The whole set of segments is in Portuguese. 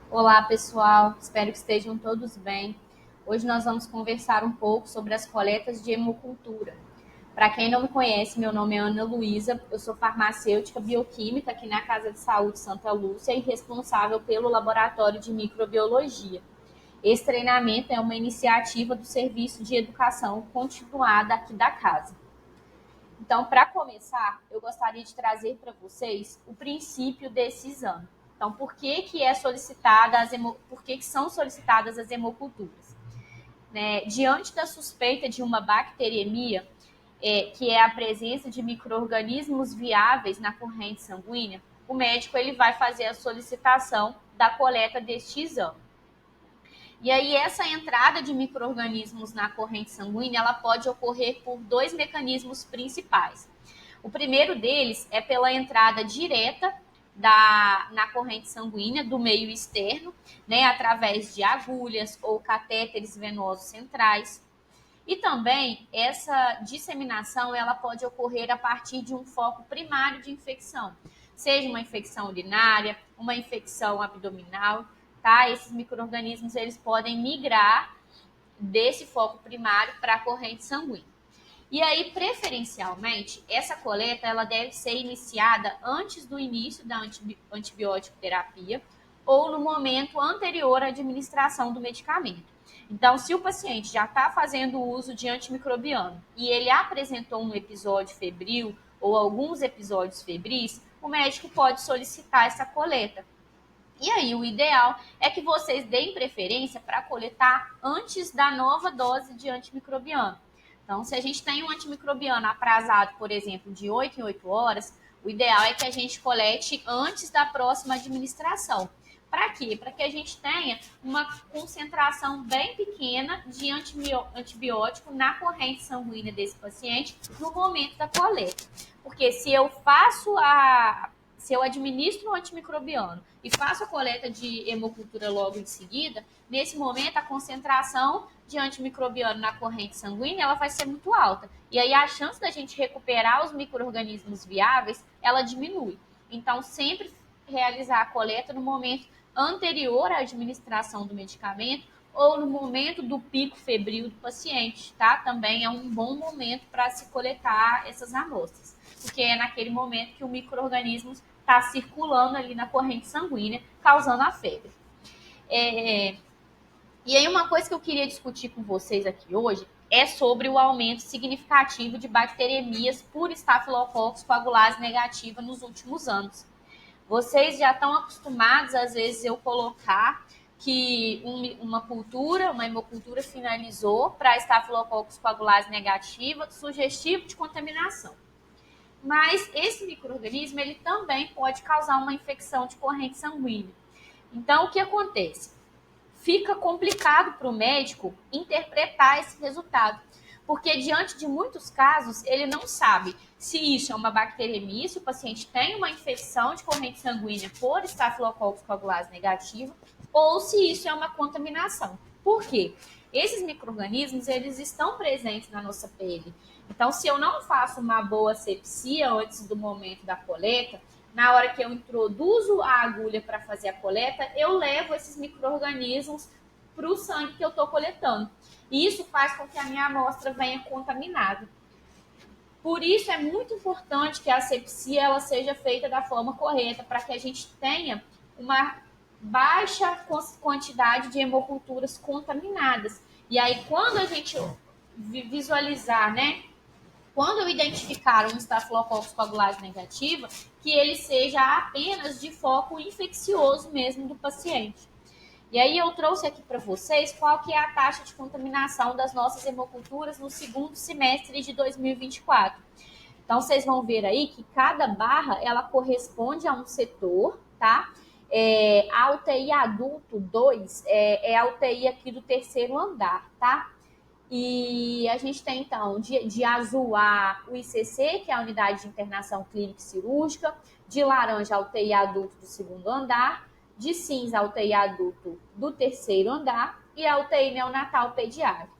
Olá, pessoal. Espero que estejam todos bem. Hoje nós vamos conversar um pouco sobre as coletas de hemocultura. Para quem não me conhece, meu nome é Ana Luísa, eu sou farmacêutica bioquímica aqui na Casa de Saúde Santa Lúcia e responsável pelo laboratório de microbiologia. Esse treinamento é uma iniciativa do Serviço de Educação Continuada aqui da casa. Então, para começar, eu gostaria de trazer para vocês o princípio desse exame. Então, por que são solicitadas as hemoculturas? Diante da suspeita de uma bacteremia, que é a presença de micro-organismos viáveis na corrente sanguínea, o médico ele vai fazer a solicitação da coleta deste exame. E aí, essa entrada de micro-organismos na corrente sanguínea, ela pode ocorrer por dois mecanismos principais. O primeiro deles é pela entrada direta na corrente sanguínea do meio externo, através de agulhas ou catéteres venosos centrais. E também essa disseminação ela pode ocorrer a partir de um foco primário de infecção, seja uma infecção urinária, uma infecção abdominal, tá? Esses micro-organismos eles podem migrar desse foco primário para a corrente sanguínea. E aí, preferencialmente, essa coleta ela deve ser iniciada antes do início da antibiótico terapia ou no momento anterior à administração do medicamento. Então, se o paciente já está fazendo uso de antimicrobiano e ele apresentou um episódio febril ou alguns episódios febris, o médico pode solicitar essa coleta. E aí, o ideal é que vocês deem preferência para coletar antes da nova dose de antimicrobiano. Então, se a gente tem um antimicrobiano aprazado, por exemplo, de 8 em 8 horas, o ideal é que a gente colete antes da próxima administração. Para quê? Para que a gente tenha uma concentração bem pequena de antibiótico na corrente sanguínea desse paciente no momento da coleta. Porque se eu administro o antimicrobiano e faço a coleta de hemocultura logo em seguida, nesse momento a concentração de antimicrobiano na corrente sanguínea ela vai ser muito alta. E aí a chance da gente recuperar os micro-organismos viáveis, ela diminui. Então, sempre realizar a coleta no momento anterior à administração do medicamento ou no momento do pico febril do paciente, tá? Também é um bom momento para se coletar essas amostras, porque é naquele momento que o micro-organismo está circulando ali na corrente sanguínea, causando a febre. E aí uma coisa que eu queria discutir com vocês aqui hoje é sobre o aumento significativo de bacteremias por Staphylococcus coagulase negativa nos últimos anos. Vocês já estão acostumados, às vezes, eu colocar que uma hemocultura finalizou para Staphylococcus coagulase negativa, sugestivo de contaminação. Mas esse micro-organismo ele também pode causar uma infecção de corrente sanguínea. Então, o que acontece? Fica complicado para o médico interpretar esse resultado, porque diante de muitos casos, ele não sabe se isso é uma bacteremia, se o paciente tem uma infecção de corrente sanguínea por Staphylococcus coagulase negativa, ou se isso é uma contaminação. Por quê? Esses micro-organismos, eles estão presentes na nossa pele. Então, se eu não faço uma boa asepsia antes do momento da coleta, na hora que eu introduzo a agulha para fazer a coleta, eu levo esses micro-organismos para o sangue que eu estou coletando. E isso faz com que a minha amostra venha contaminada. Por isso é muito importante que a asepsia ela seja feita da forma correta, para que a gente tenha uma baixa quantidade de hemoculturas contaminadas. E aí, quando a gente visualizar, quando eu identificar um Staphylococcus coagulase negativa, que ele seja apenas de foco infeccioso mesmo do paciente. E aí eu trouxe aqui para vocês qual que é a taxa de contaminação das nossas hemoculturas no segundo semestre de 2024. Então, vocês vão ver aí que cada barra, ela corresponde a um setor, tá? A UTI adulto 2 é a UTI aqui do terceiro andar, tá? E a gente tem, então, de azul o ICC, que é a Unidade de Internação Clínica e Cirúrgica, de laranja a UTI adulto do segundo andar, de cinza a UTI adulto do terceiro andar e a UTI neonatal pediátrica.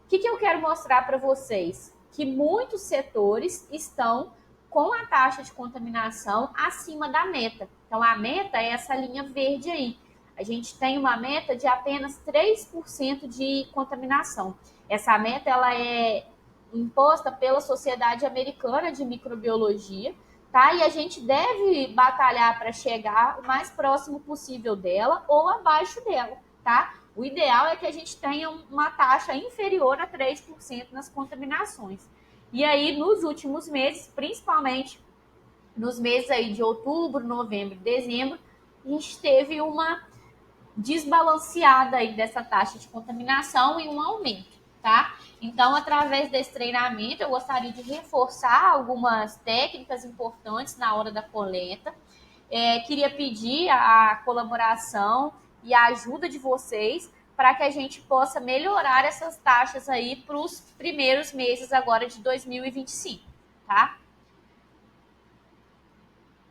O que eu quero mostrar para vocês? Que muitos setores estão com a taxa de contaminação acima da meta. Então, a meta é essa linha verde aí. a gente tem uma meta de apenas 3% de contaminação. Essa meta ela é imposta pela Sociedade Americana de Microbiologia, tá? E a gente deve batalhar para chegar o mais próximo possível dela ou abaixo dela, tá? O ideal é que a gente tenha uma taxa inferior a 3% nas contaminações. E aí, nos últimos meses, principalmente nos meses aí de outubro, novembro e dezembro, a gente teve uma desbalanceada aí dessa taxa de contaminação e um aumento, tá? Então, através desse treinamento, eu gostaria de reforçar algumas técnicas importantes na hora da coleta. Queria pedir a colaboração e a ajuda de vocês para que a gente possa melhorar essas taxas aí para os primeiros meses agora de 2025, tá?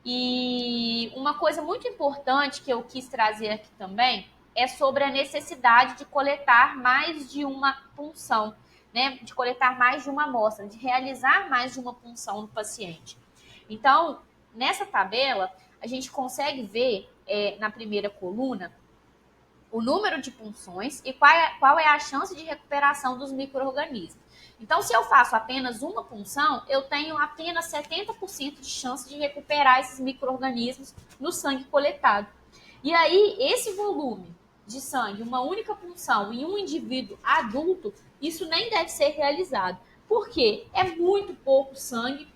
E uma coisa muito importante que eu quis trazer aqui também é sobre a necessidade de coletar mais de uma punção, né? De coletar mais de uma amostra, de realizar mais de uma punção no paciente. Então, nessa tabela, a gente consegue ver na primeira coluna o número de punções e qual é a chance de recuperação dos micro-organismos. Então, se eu faço apenas uma punção, eu tenho apenas 70% de chance de recuperar esses micro-organismos no sangue coletado. E aí, esse volume de sangue, uma única punção em um indivíduo adulto, isso nem deve ser realizado. Por quê? É muito pouco sangue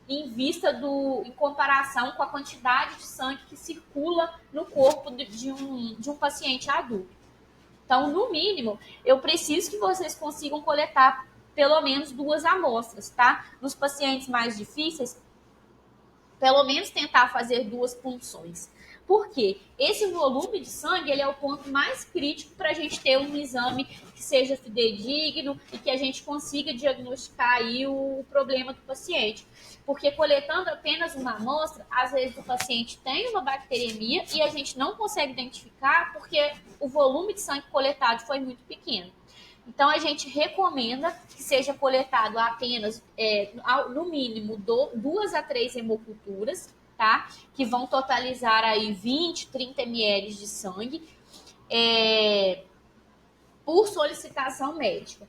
em comparação com a quantidade de sangue que circula no corpo de um paciente adulto. Então, no mínimo, eu preciso que vocês consigam coletar pelo menos 2 amostras, tá? Nos pacientes mais difíceis, pelo menos tentar fazer 2 punções. Por quê? Esse volume de sangue ele é o ponto mais crítico para a gente ter um exame que seja fidedigno e que a gente consiga diagnosticar aí o problema do paciente. Porque coletando apenas uma amostra, às vezes o paciente tem uma bacteremia e a gente não consegue identificar porque o volume de sangue coletado foi muito pequeno. Então, a gente recomenda que seja coletado apenas, no mínimo, 2 a 3 hemoculturas, tá? Que vão totalizar aí 20, 30 ml de sangue, por solicitação médica.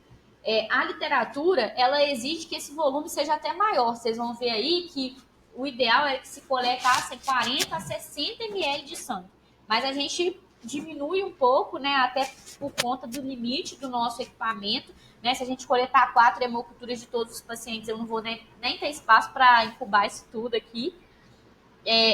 A literatura, ela exige que esse volume seja até maior. Vocês vão ver aí que o ideal é que se coletassem 40 a 60 ml de sangue. Mas a gente diminui um pouco, né, até por conta do limite do nosso equipamento, né? Se a gente coletar 4 hemoculturas de todos os pacientes, eu não vou nem ter espaço para incubar isso tudo aqui.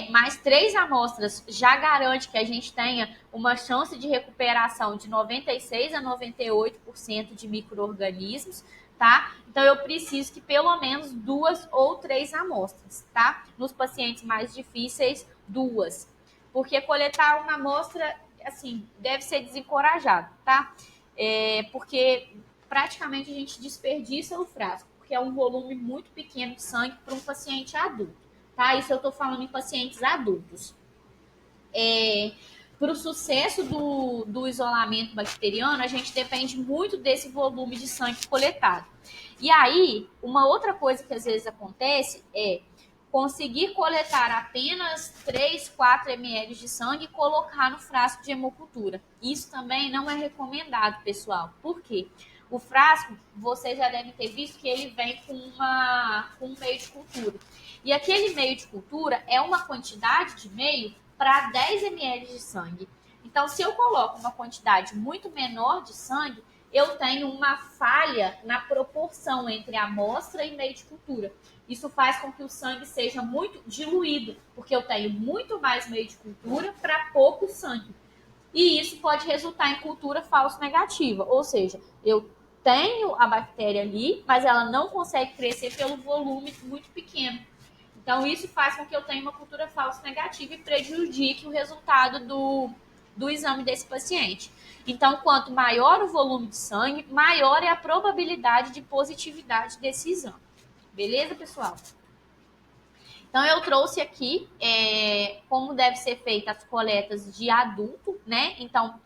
Mais 3 amostras já garante que a gente tenha uma chance de recuperação de 96 a 98% de micro-organismos, tá? Então, eu preciso que pelo menos 2 ou 3 amostras, tá? Nos pacientes mais difíceis, 2. Porque coletar uma amostra, assim, deve ser desencorajado, tá? Porque praticamente a gente desperdiça o frasco, porque é um volume muito pequeno de sangue para um paciente adulto. Tá? Isso eu estou falando em pacientes adultos. Para o sucesso do isolamento bacteriano, a gente depende muito desse volume de sangue coletado. E aí, uma outra coisa que às vezes acontece é conseguir coletar apenas 3, 4 ml de sangue e colocar no frasco de hemocultura. Isso também não é recomendado, pessoal. Por quê? O frasco, vocês já devem ter visto que ele vem com um meio de cultura. E aquele meio de cultura é uma quantidade de meio para 10 ml de sangue. Então, se eu coloco uma quantidade muito menor de sangue, eu tenho uma falha na proporção entre amostra e meio de cultura. Isso faz com que o sangue seja muito diluído, porque eu tenho muito mais meio de cultura para pouco sangue. E isso pode resultar em cultura falso negativa, ou seja, eu tenho a bactéria ali, mas ela não consegue crescer pelo volume muito pequeno. Então, isso faz com que eu tenha uma cultura falso negativa e prejudique o resultado do exame desse paciente. Então, quanto maior o volume de sangue, maior é a probabilidade de positividade desse exame. Beleza, pessoal? Então, eu trouxe aqui como deve ser feita as coletas de adulto, né? Então,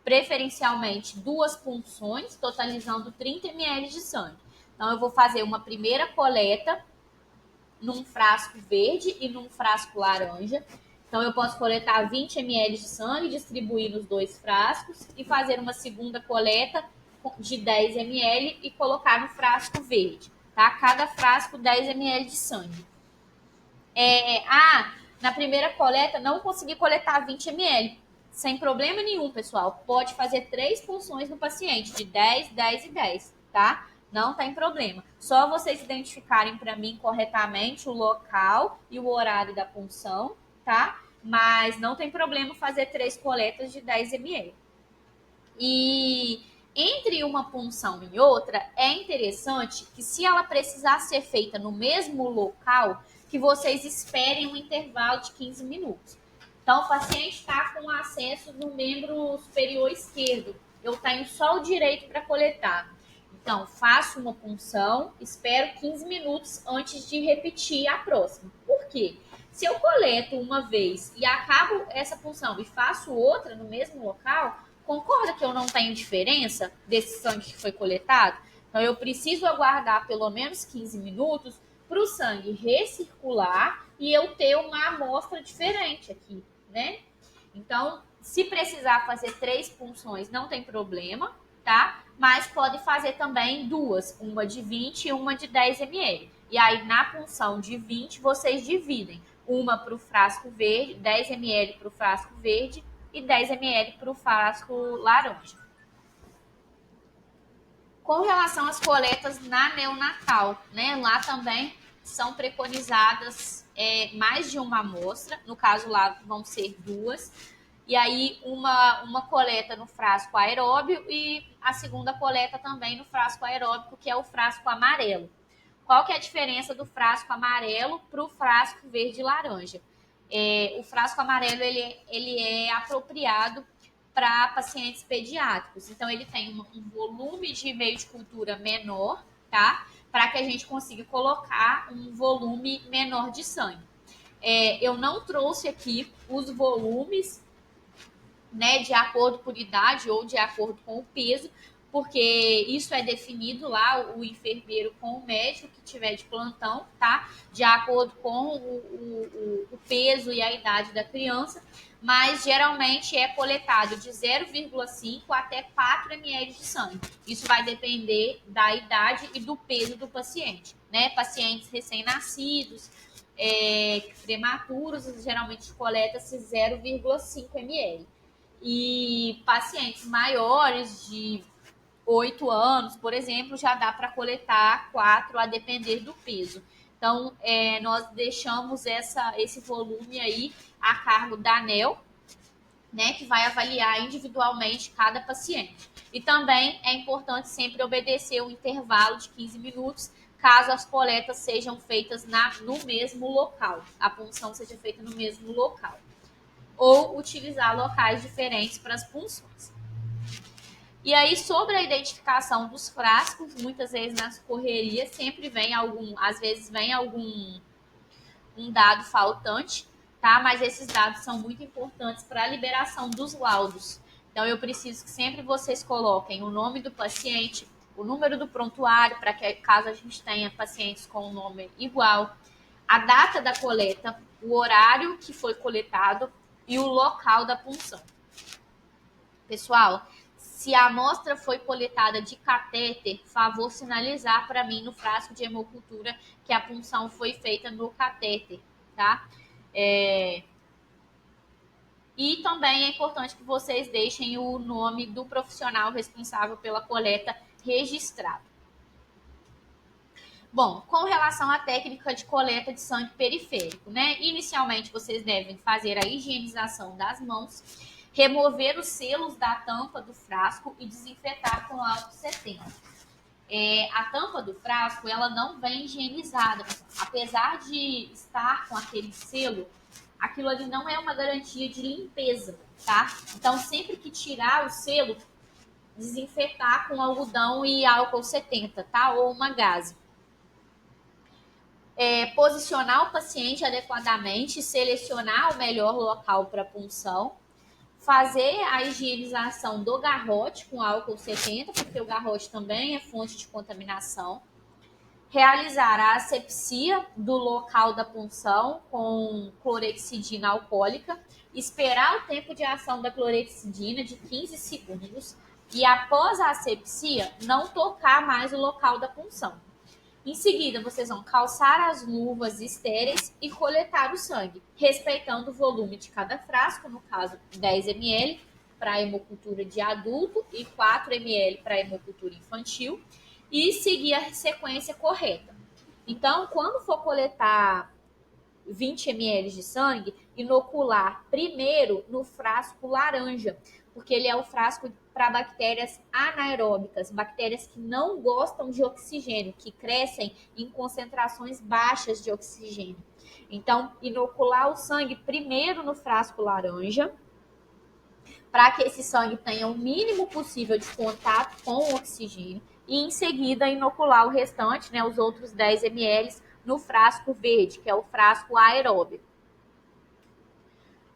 preferencialmente 2 punções, totalizando 30 ml de sangue. Então, eu vou fazer uma primeira coleta num frasco verde e num frasco laranja. Então, eu posso coletar 20 ml de sangue, distribuir nos 2 frascos e fazer uma segunda coleta de 10 ml e colocar no frasco verde, tá? Cada frasco 10 ml de sangue. Na primeira coleta não consegui coletar 20 ml. Sem problema nenhum, pessoal. Pode fazer 3 punções no paciente, de 10, 10 e 10, tá? Não tem problema. Só vocês identificarem para mim corretamente o local e o horário da punção, tá? Mas não tem problema fazer 3 coletas de 10 ml. E entre uma punção e outra, é interessante que se ela precisar ser feita no mesmo local, que vocês esperem um intervalo de 15 minutos. Então, o paciente está com acesso no membro superior esquerdo. Eu tenho só o direito para coletar. Então, faço uma punção, espero 15 minutos antes de repetir a próxima. Por quê? Se eu coleto uma vez e acabo essa punção e faço outra no mesmo local, concorda que eu não tenho diferença desse sangue que foi coletado? Então, eu preciso aguardar pelo menos 15 minutos para o sangue recircular e eu ter uma amostra diferente aqui, né? Então, se precisar fazer 3 punções, não tem problema, tá? Mas pode fazer também 2, uma de 20 e uma de 10 ml. E aí, na punção de 20, vocês dividem. Uma para o frasco verde, 10 ml para o frasco verde e 10 ml para o frasco laranja. Com relação às coletas na neonatal, né? Lá também são preconizadas mais de uma amostra. No caso, lá vão ser 2. E aí, uma coleta no frasco aeróbio e a segunda coleta também no frasco aeróbico, que é o frasco amarelo. Qual que é a diferença do frasco amarelo para o frasco verde e laranja? O frasco amarelo ele é apropriado para pacientes pediátricos. Então, ele tem um volume de meio de cultura menor, tá? Para que a gente consiga colocar um volume menor de sangue. Eu não trouxe aqui os volumes, né, de acordo por idade ou de acordo com o peso, porque isso é definido lá, o enfermeiro com o médico que tiver de plantão, tá? De acordo com o peso e a idade da criança, mas geralmente é coletado de 0,5 até 4 ml de sangue. Isso vai depender da idade e do peso do paciente, né? Pacientes recém-nascidos, prematuros, geralmente coleta-se 0,5 ml. E pacientes maiores de 8 anos, por exemplo, já dá para coletar 4 a depender do peso. Então, nós deixamos esse volume aí a cargo da ANEL, né, que vai avaliar individualmente cada paciente. E também é importante sempre obedecer o intervalo de 15 minutos, caso as coletas sejam feitas no mesmo local, a punção seja feita no mesmo local. Ou utilizar locais diferentes para as punções. E aí, sobre a identificação dos frascos, muitas vezes nas correrias sempre vem às vezes vem um dado faltante, tá? Mas esses dados são muito importantes para a liberação dos laudos. Então, eu preciso que sempre vocês coloquem o nome do paciente, o número do prontuário, para que caso a gente tenha pacientes com o nome igual, a data da coleta, o horário que foi coletado e o local da punção. Pessoal, se a amostra foi coletada de catéter, favor sinalizar para mim no frasco de hemocultura que a punção foi feita no catéter, tá? E também é importante que vocês deixem o nome do profissional responsável pela coleta registrado. Bom, com relação à técnica de coleta de sangue periférico, né? Inicialmente, vocês devem fazer a higienização das mãos, remover os selos da tampa do frasco e desinfetar com álcool 70. A tampa do frasco, ela não vem higienizada. Apesar de estar com aquele selo, aquilo ali não é uma garantia de limpeza, tá? Então, sempre que tirar o selo, desinfetar com algodão e álcool 70, tá? Ou uma gaze. Posicionar o paciente adequadamente, selecionar o melhor local para punção, fazer a higienização do garrote com álcool 70, porque o garrote também é fonte de contaminação. realizar a asepsia do local da punção com clorexidina alcoólica, esperar o tempo de ação da clorexidina de 15 segundos e, após a asepsia, não tocar mais o local da punção. Em seguida, vocês vão calçar as luvas estéreis e coletar o sangue, respeitando o volume de cada frasco, no caso 10 ml para hemocultura de adulto e 4 ml para hemocultura infantil, e seguir a sequência correta. Então, quando for coletar 20 ml de sangue, inocular primeiro no frasco laranja, porque ele é o frasco para bactérias anaeróbicas, bactérias que não gostam de oxigênio, que crescem em concentrações baixas de oxigênio. Então, inocular o sangue primeiro no frasco laranja, para que esse sangue tenha o mínimo possível de contato com o oxigênio, e em seguida inocular o restante, né, os outros 10 ml, no frasco verde, que é o frasco aeróbico.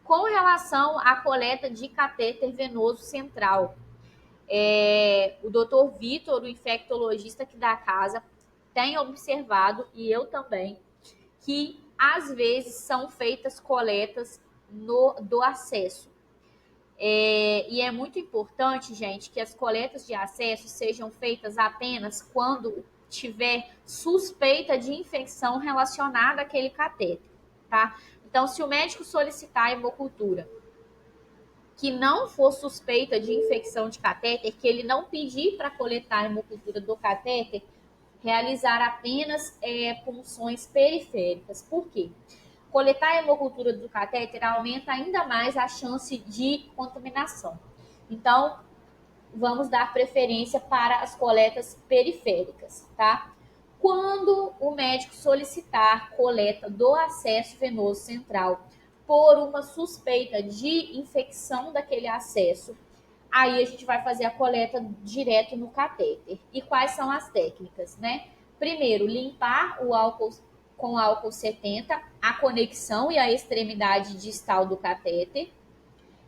Com relação à coleta de catéter venoso central, o Dr. Vitor, o infectologista aqui da casa, tem observado, e eu também, que às vezes são feitas coletas do acesso. E é muito importante, gente, que as coletas de acesso sejam feitas apenas quando tiver suspeita de infecção relacionada àquele catéter, tá? Então, se o médico solicitar a hemocultura que não for suspeita de infecção de catéter, que ele não pedir para coletar a hemocultura do catéter, realizar apenas punções periféricas. Por quê? Coletar a hemocultura do catéter aumenta ainda mais a chance de contaminação. Então, vamos dar preferência para as coletas periféricas, tá? Quando o médico solicitar coleta do acesso venoso central por uma suspeita de infecção daquele acesso, aí a gente vai fazer a coleta direto no catéter. E quais são as técnicas, né? Primeiro, limpar o álcool com álcool 70, a conexão e a extremidade distal do catéter,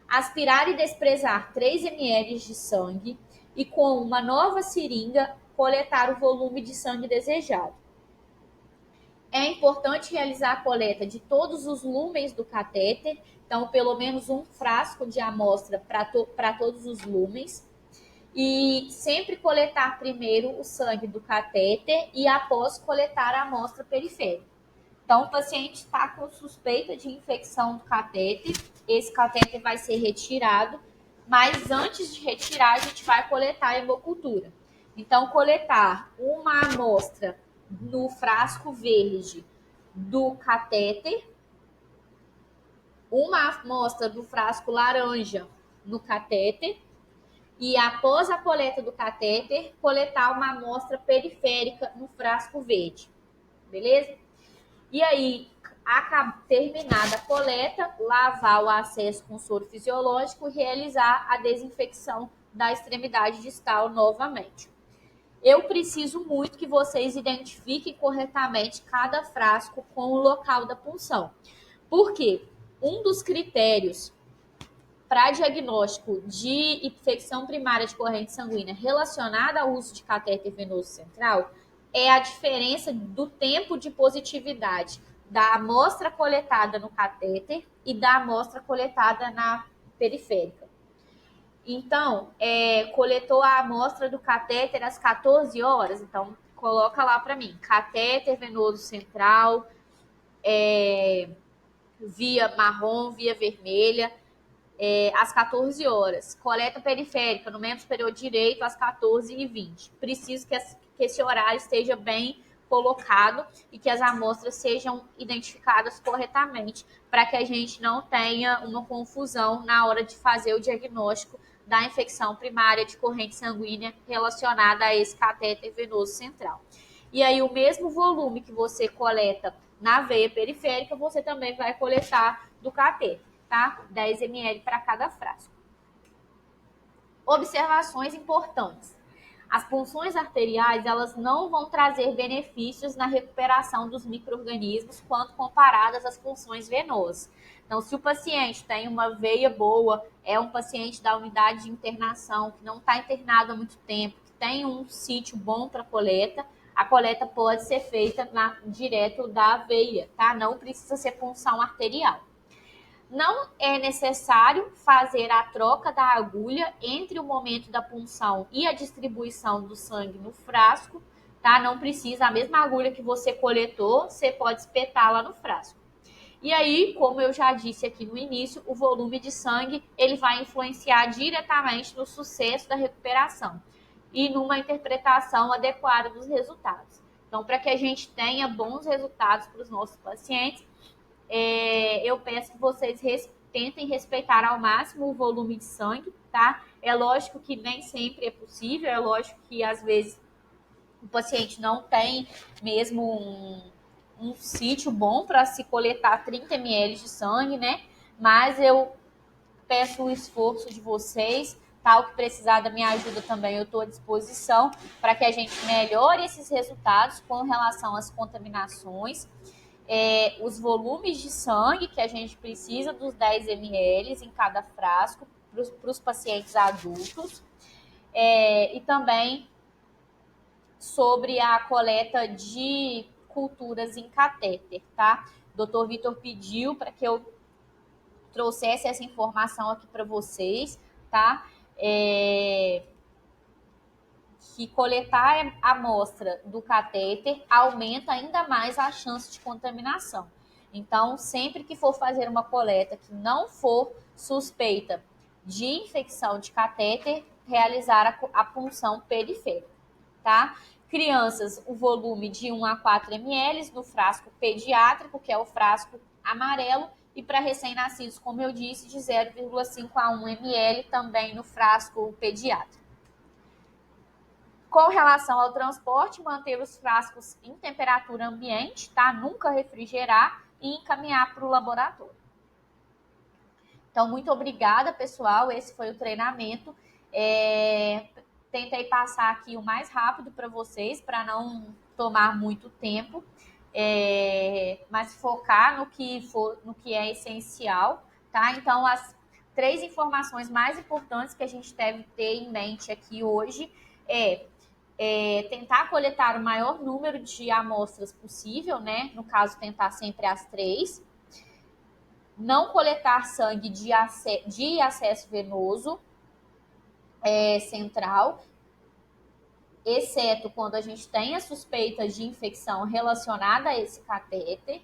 aspirar e desprezar 3 ml de sangue e, com uma nova seringa, coletar o volume de sangue desejado. É importante realizar a coleta de todos os lúmens do catéter, então pelo menos um frasco de amostra para todos os lúmens, e sempre coletar primeiro o sangue do catéter e após coletar a amostra periférica. Então, o paciente está com suspeita de infecção do catéter, esse catéter vai ser retirado, mas antes de retirar, a gente vai coletar a hemocultura. Então, coletar uma amostra no frasco verde do catéter, uma amostra do frasco laranja no catéter, e após a coleta do catéter, coletar uma amostra periférica no frasco verde. Beleza? E aí, terminada a coleta, lavar o acesso com soro fisiológico e realizar a desinfecção da extremidade distal novamente. Eu preciso muito que vocês identifiquem corretamente cada frasco com o local da punção. Por quê? Um dos critérios para diagnóstico de infecção primária de corrente sanguínea relacionada ao uso de catéter venoso central é a diferença do tempo de positividade da amostra coletada no catéter e da amostra coletada na periférica. Então, coletou a amostra do catéter às 14 horas, então coloca lá para mim, catéter venoso central, via marrom, via vermelha, às 14 horas. Coleta periférica, no membro superior direito, às 14h20. Preciso que esse horário esteja bem colocado e que as amostras sejam identificadas corretamente, para que a gente não tenha uma confusão na hora de fazer o diagnóstico da infecção primária de corrente sanguínea relacionada a esse catéter venoso central. E aí, o mesmo volume que você coleta na veia periférica, você também vai coletar do catéter, tá? 10 ml para cada frasco. Observações importantes. As punções arteriais, elas não vão trazer benefícios na recuperação dos micro-organismos quando comparadas às punções venosas. Então, se o paciente tem uma veia boa, é um paciente da unidade de internação, que não está internado há muito tempo, que tem um sítio bom para coleta, a coleta pode ser feita direto da veia, tá? Não precisa ser punção arterial. Não é necessário fazer a troca da agulha entre o momento da punção e a distribuição do sangue no frasco, tá? Não precisa, a mesma agulha que você coletou, você pode espetá-la no frasco. E aí, como eu já disse aqui no início, o volume de sangue ele vai influenciar diretamente no sucesso da recuperação e numa interpretação adequada dos resultados. Então, para que a gente tenha bons resultados para os nossos pacientes, eu peço que vocês tentem respeitar ao máximo o volume de sangue, tá? É lógico que nem sempre é possível, é lógico que às vezes o paciente não tem mesmo um sítio bom para se coletar 30 ml de sangue, né? Mas eu peço o esforço de vocês, tá? O que precisar da minha ajuda também, eu estou à disposição para que a gente melhore esses resultados com relação às contaminações. Os volumes de sangue que a gente precisa dos 10 ml em cada frasco para os pacientes adultos, e também sobre a coleta de culturas em catéter, tá? O Dr. Vitor pediu para que eu trouxesse essa informação aqui para vocês, tá? Que coletar a amostra do catéter aumenta ainda mais a chance de contaminação. Então, sempre que for fazer uma coleta que não for suspeita de infecção de catéter, realizar a punção periférica, tá? Crianças, o volume de 1 a 4 ml no frasco pediátrico, que é o frasco amarelo, e para recém-nascidos, como eu disse, de 0,5 a 1 ml também no frasco pediátrico. Com relação ao transporte, manter os frascos em temperatura ambiente, tá? Nunca refrigerar e encaminhar para o laboratório. Então, muito obrigada, pessoal. Esse foi o treinamento. Tentei passar aqui o mais rápido para vocês, para não tomar muito tempo, mas focar no que é essencial, tá? Então, as 3 informações mais importantes que a gente deve ter em mente aqui hoje tentar coletar o maior número de amostras possível, né? No caso, tentar sempre as 3. Não coletar sangue de acesso venoso central, exceto quando a gente tem a suspeita de infecção relacionada a esse catéter,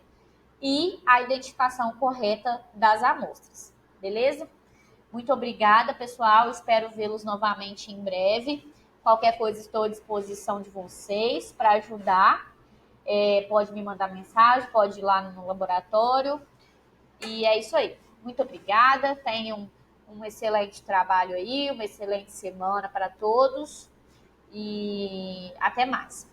e a identificação correta das amostras, beleza? Muito obrigada, pessoal. Espero vê-los novamente em breve. Qualquer coisa, estou à disposição de vocês para ajudar. Pode me mandar mensagem, pode ir lá no laboratório. E é isso aí. Muito obrigada. Tenham um excelente trabalho aí, uma excelente semana para todos. E até mais.